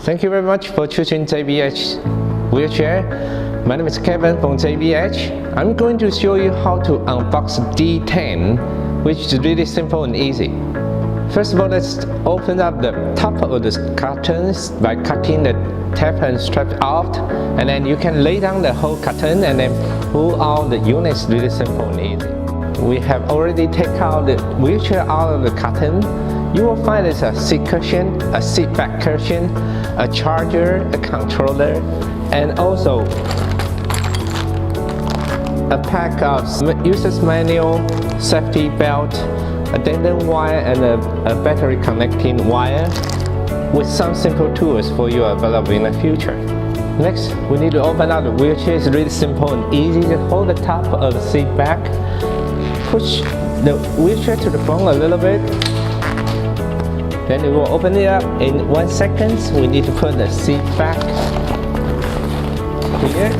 Thank you very much for choosing JBH wheelchair. My name is Kevin from JBH. I'm going to show you how to unbox D10, which is really simple and easy. First of all, let's open up the top of the cartons by cutting the tab and strap out, and then you can lay down the whole carton and then pull out the units. Really simple and easy. We have already taken out the wheelchair out of the carton. You will find there's a seat cushion, a seat back cushion, a charger, a controller, and also a pack of user's manual, safety belt, a D10 wire, and a battery connecting wire with some simple tools for you available in the future. Next, we need to open up the wheelchair. It's really simple and easy. Just hold the top of the seat back, push the wheelchair to the front a little bit. Then we will open it up in 1 second. We need to put the seat back here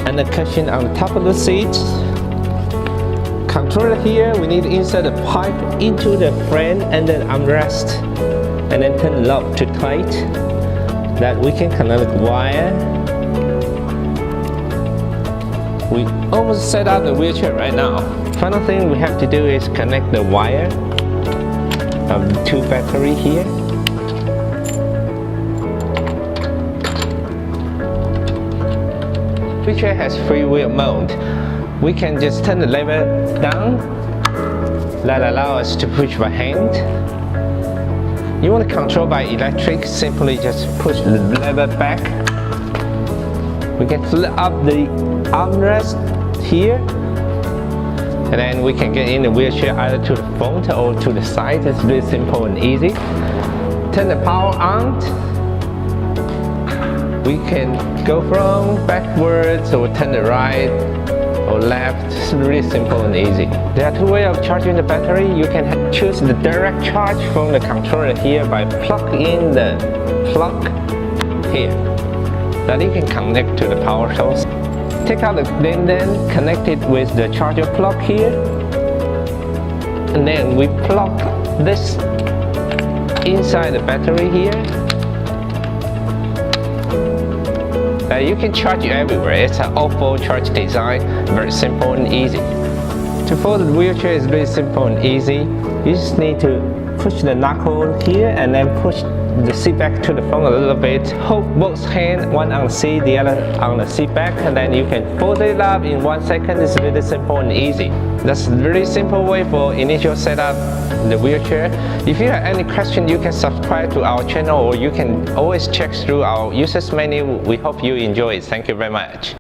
and the cushion on the top of the seat. Controller here, we need to insert the pipe into the frame and then armrest, and then turn the lock to tight. That we can connect the wire. We almost set up the wheelchair right now. Final thing we have to do is connect the wire of the 2 battery here. Wheelchair has freewheel mode. We can just turn the lever down. That allows us to push by hand. You want to control by electric, simply just push the lever back. We can flip up the armrest here, and then we can get in the wheelchair either to the front or to the side. It's really simple and easy. Turn the power on. We can go from backwards or turn the right or left. It's really simple and easy. There are 2 ways of charging the battery. You can choose the direct charge from the controller here by plugging in the plug here. Then you can connect to the power source. Take out the D10, connect it with the charger plug here, and then we plug this inside the battery here. You can charge it everywhere. It's an all-fold charge design, very simple and easy. To fold the wheelchair is very simple and easy. You just need to push the knuckle here and then push the seat back to the front a little bit. Hold both hands, one on the seat, the other on the seat back, and then you can fold it up in 1 second. It's really simple and easy. That's a really simple way for initial setup the wheelchair. If you have any question, you can subscribe to our channel, or you can always check through our user's manual. We hope you enjoy it. Thank you very much.